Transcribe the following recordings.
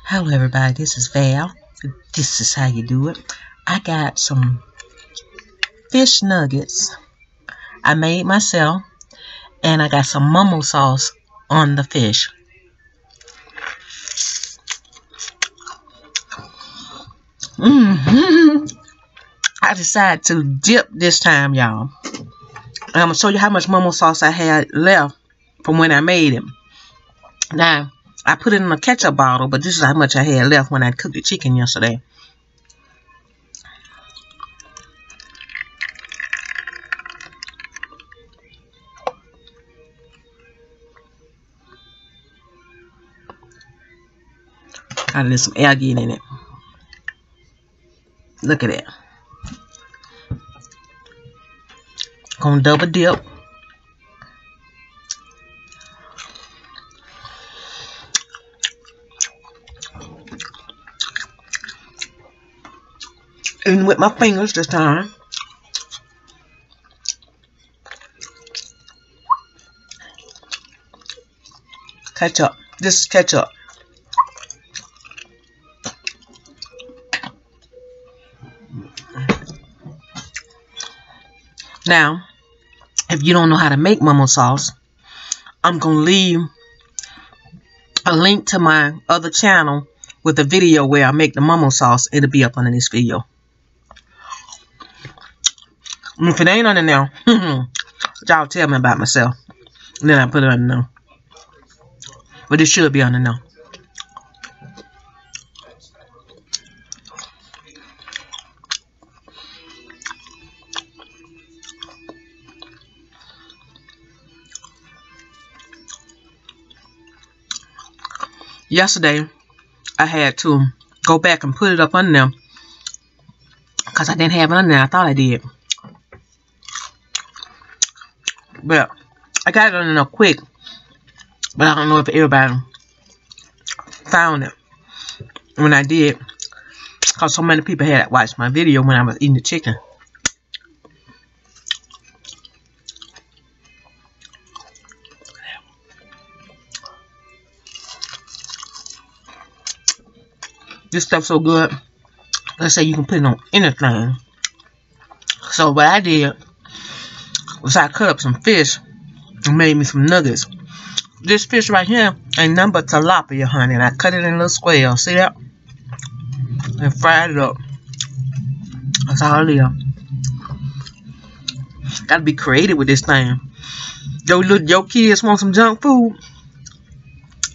Hello everybody, this is Val. This is how you do it. I got some fish nuggets I made myself, and I got some mummo sauce on the fish. I decided to dip this time, y'all. And I'm going to show you how much mummo sauce I had left from when I made it. Now, I put it in a ketchup bottle, but this is how much I had left when I cooked the chicken yesterday. I let some air get in it. Look at that. Gonna double dip. And with my fingers this time. Ketchup. This is ketchup. Now, if you don't know how to make mummo sauce, I'm going to leave a link to my other channel with a video where I make the mummo sauce. It'll be up under this video. And if it ain't on there, y'all tell me about myself. And then I put it on there. But it should be on there. Yesterday, I had to go back and put it up on there because I didn't have it on there. I thought I did. But I got it on there quick. But I don't know if everybody found it when I did, because so many people had watched my video when I was eating the chicken. This stuff's so good. Let's say you can put it on anything. So what I did was I cut up some fish and made me some nuggets. This fish right here ain't nothing but tilapia, honey. And I cut it in little squares. See that? And fried it up. That's all it is. Gotta be creative with this thing. Your kids want some junk food.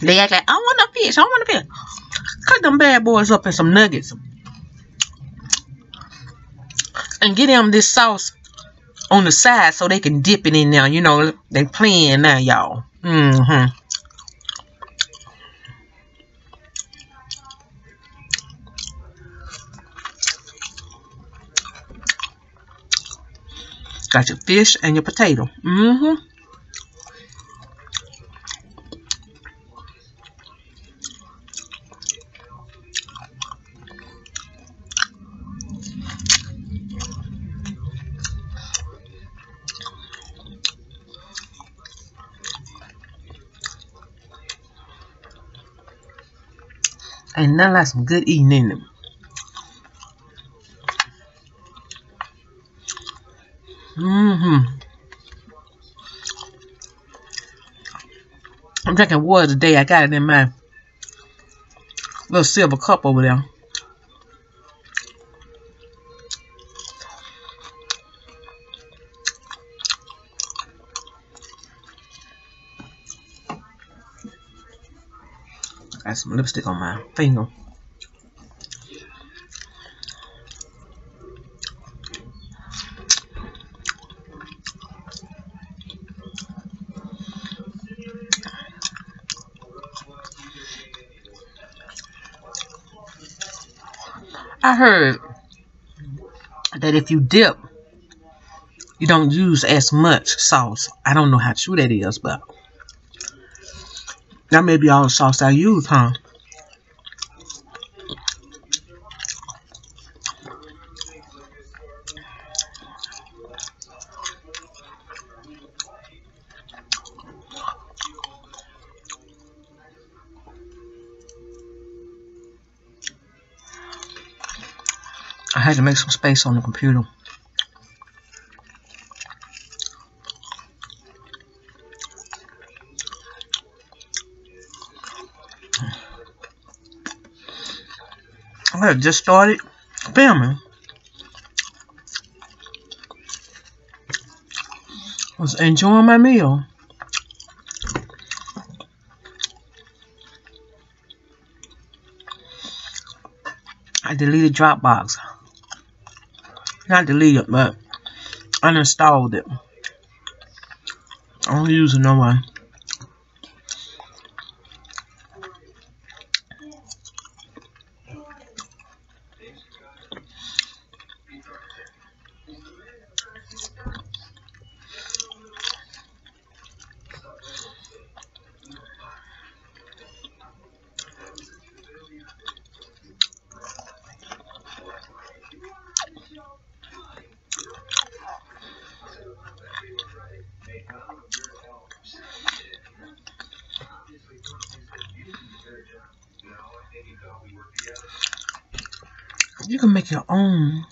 They act like, I want a fish. I want a fish. Cut them bad boys up in some nuggets. And get them this sauce on the side so they can dip it in there. You know, they playing now, y'all. Got your fish and your potato. Ain't nothing like some good eating in them. I'm drinking water today. I got it in my little silver cup over there. Got some lipstick on my finger. I heard that if you dip, you don't use as much sauce. I don't know how true that is, but that may be all the sauce I use, huh? I had to make some space on the computer. I had just started filming. Was enjoying my meal. I deleted Dropbox. Not deleted, but uninstalled it. I don't use it no more. You can make your own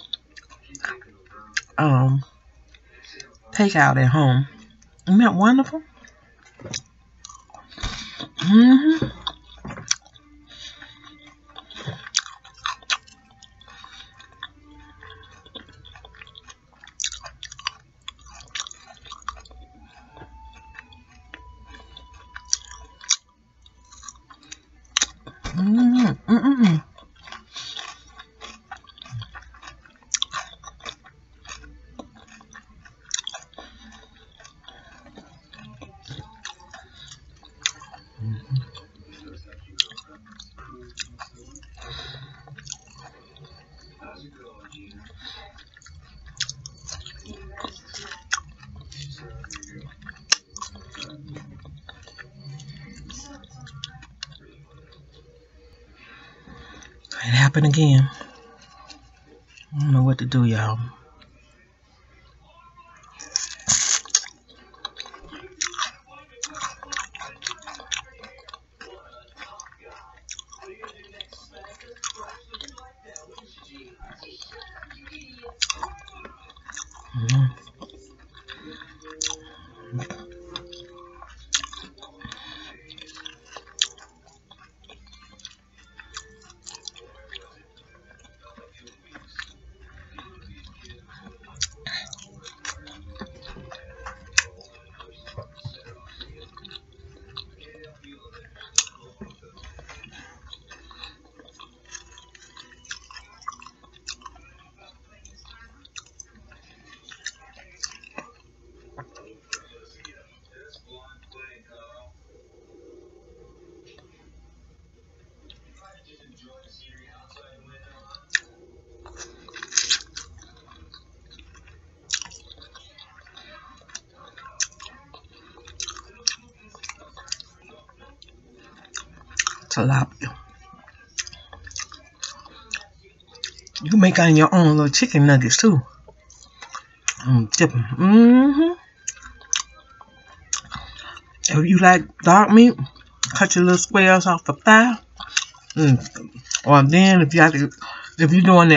takeout at home. Isn't that wonderful? It happened again. I don't know what to do, y'all. Tilapia. You can make on your own little chicken nuggets too. Dip them. If you like dark meat, cut your little squares off the thigh. Or then if you're doing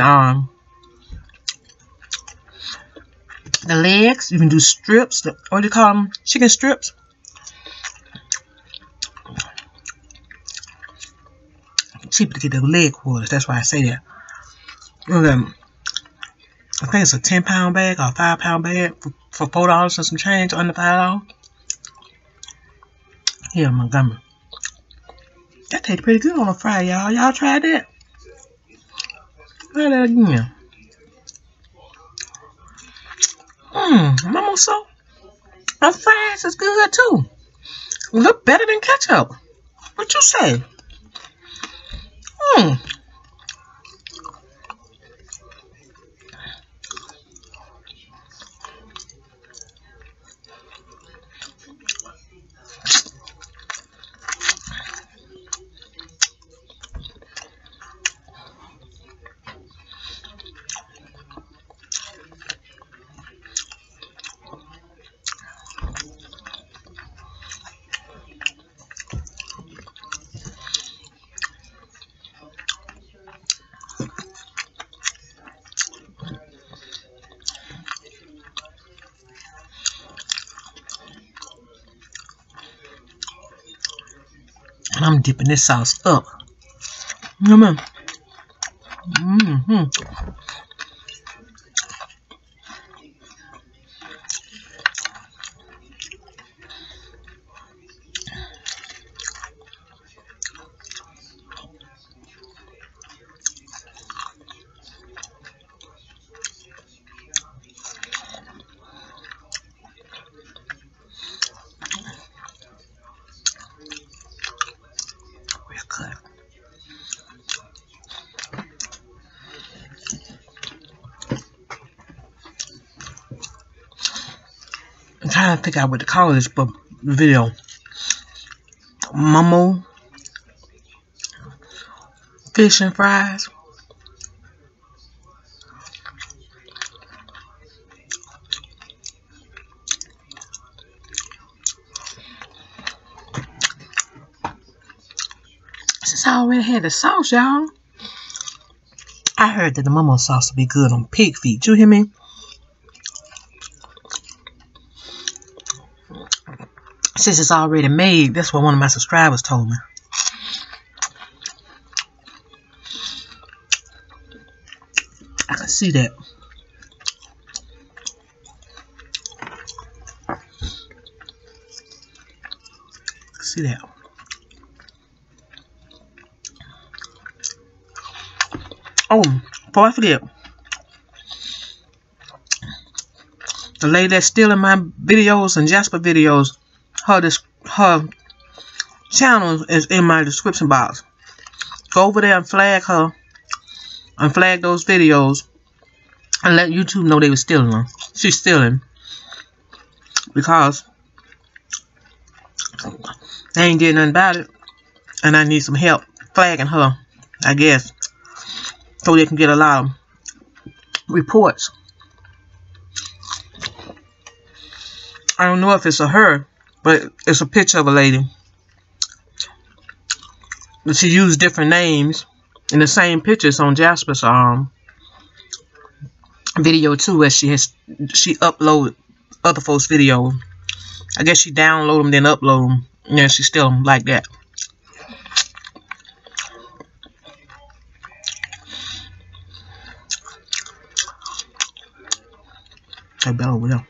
the legs, you can do strips. What do you call them? Chicken strips. Cheap to get the leg quarters. That's why I say that. I think it's a 10-pound bag or a 5-pound bag for $4 and some change, under $5. Here in Montgomery. That tastes pretty good on a fry, y'all. Y'all tried that? Try that again. Mama, so our fries is good too. Look better than ketchup. What you say? And I'm dipping this sauce up. Mm-hmm. Real good. I'm trying to figure out what to call this video. Momo fish and fries. Since I already had the sauce, y'all, I heard that the Momo sauce would be good on pig feet. You hear me? Since it's already made, that's what one of my subscribers told me. I can see that. See that. Oh, before I forget, the lady that's stealing my videos and Jasper videos, her channel is in my description box. Go over there and flag her, and flag those videos, and let YouTube know they were stealing them. She's stealing because they ain't did nothing about it, and I need some help flagging her, I guess, so they can get a lot of reports. I don't know if it's a her, but it's a picture of a lady. But she used different names in the same pictures on Jasper's video too, where she uploaded other folks' videos. I guess she download them then upload them, and then she steal them like that. I bet over there.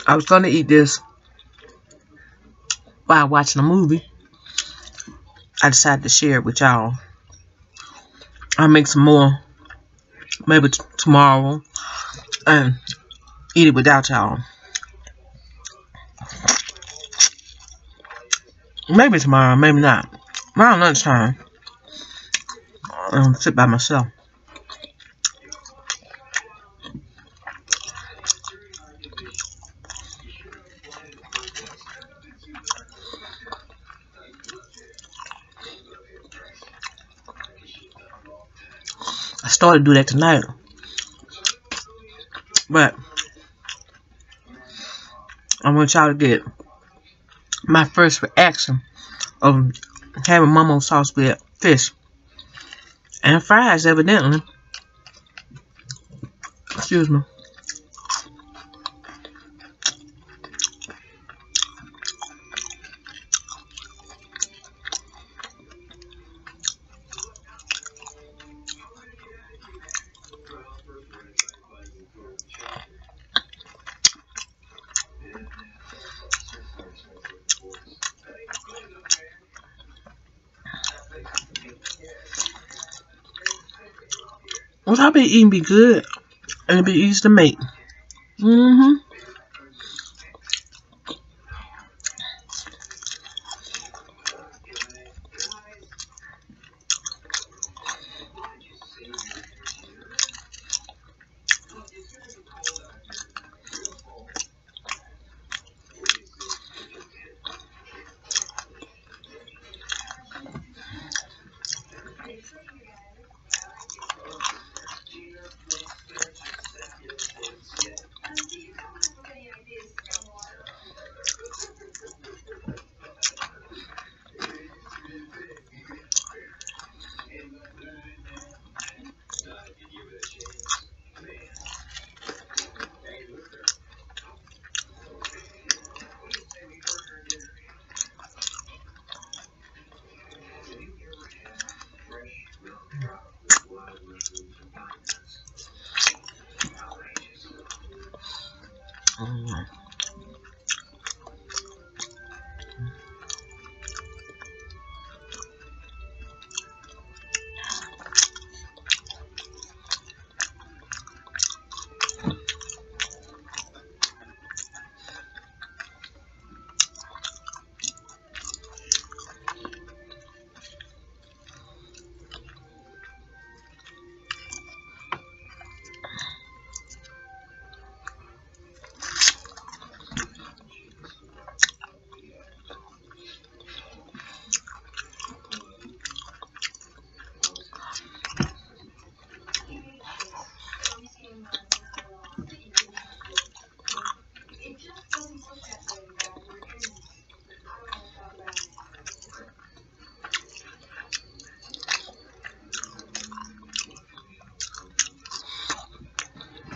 I was gonna eat this while watching a movie. I decided to share it with y'all. I'll make some more, maybe tomorrow, and eat it without y'all. Maybe tomorrow, maybe not. Around lunchtime, I'll sit by myself. I started to do that tonight, but I want y'all to get my first reaction of having Momo sauce with fish and fries, evidently. Excuse me. What I be eating be good and it be easy to make.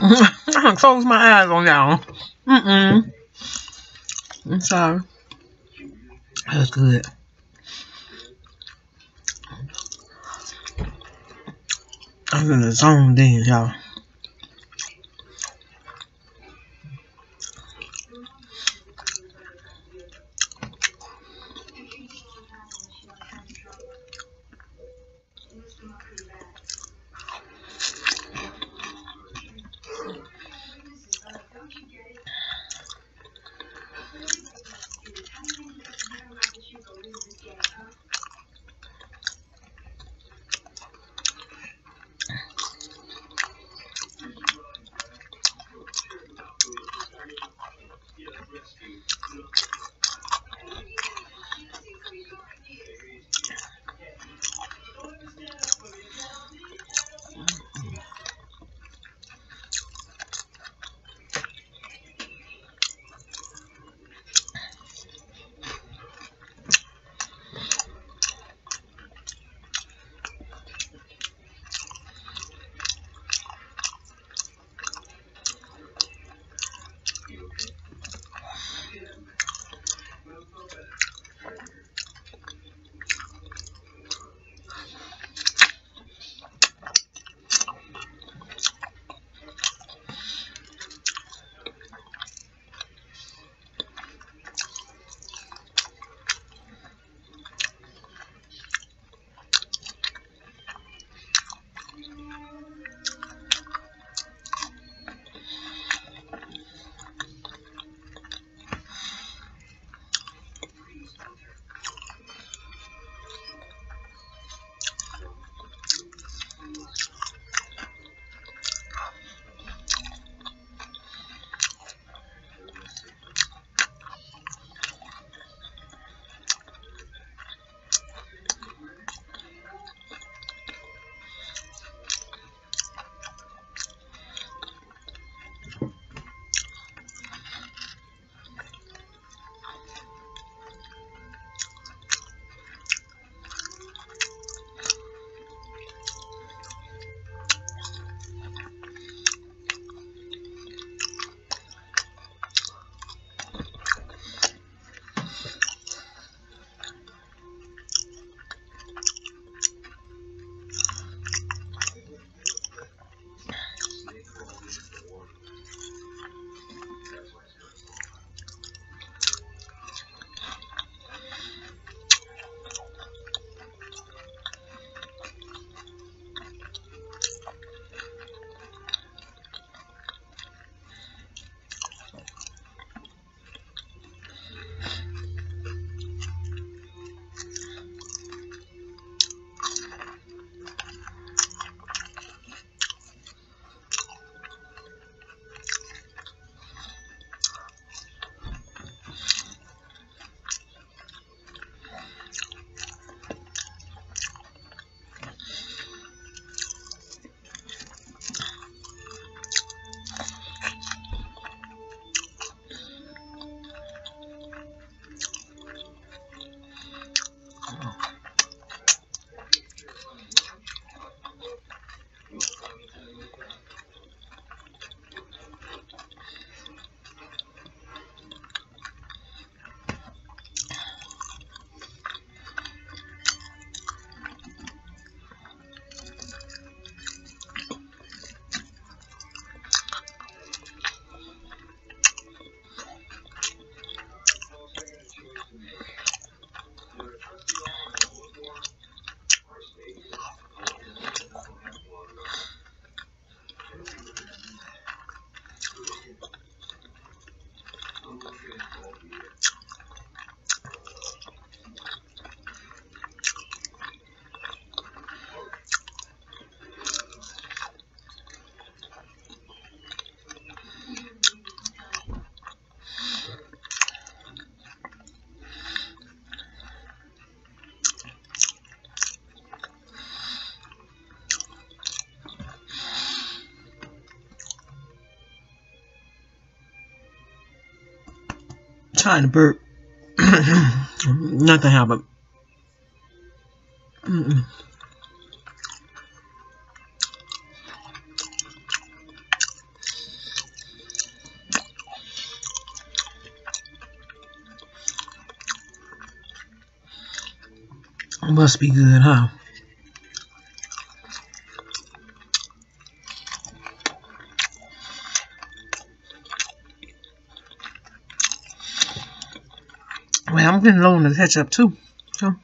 I close my eyes on y'all. I'm sorry. That's good. I'm in the zone then, y'all. Trying to burp. Nothing happened. Must be good, huh? Well, I'm getting low on the ketchup too. So.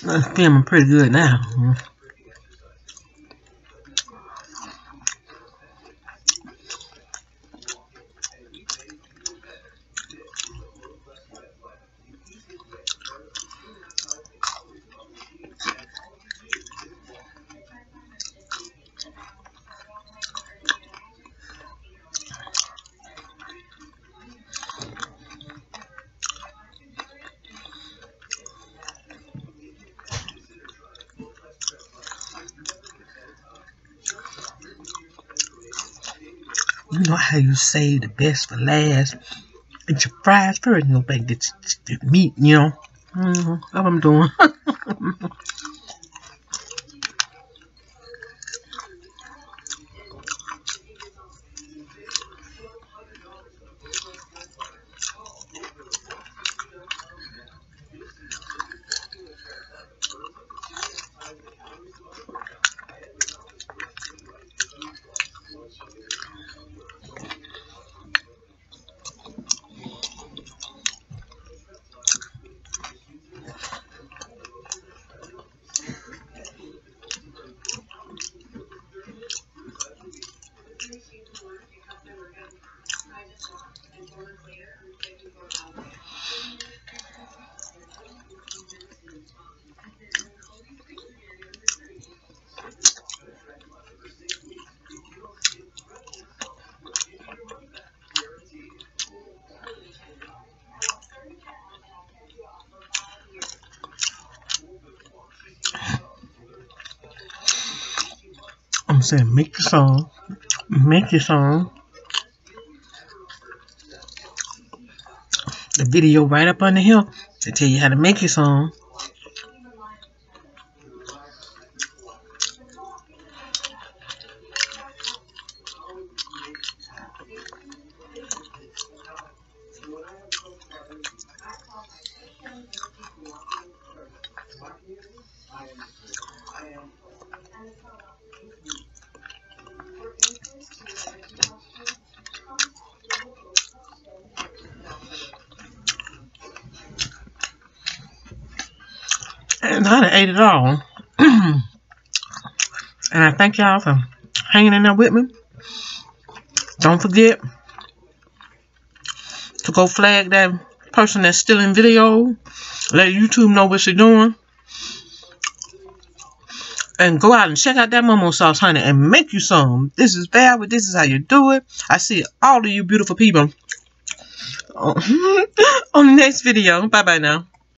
It's feeling pretty good now. You know how you save the best for last. Get your fries first, you know, back get the meat, you know. That's what I'm doing. I'm saying make your song. Make your song. The video right up under here. They tell you how to make your song. And I done ate it all. And I thank y'all for hanging in there with me. Don't forget to go flag that person that's still in video. Let YouTube know what you're doing. And go out and check out that Momo sauce, honey, and make you some. This is Val. This is how you do it. I see all of you beautiful people on the next video. Bye-bye now.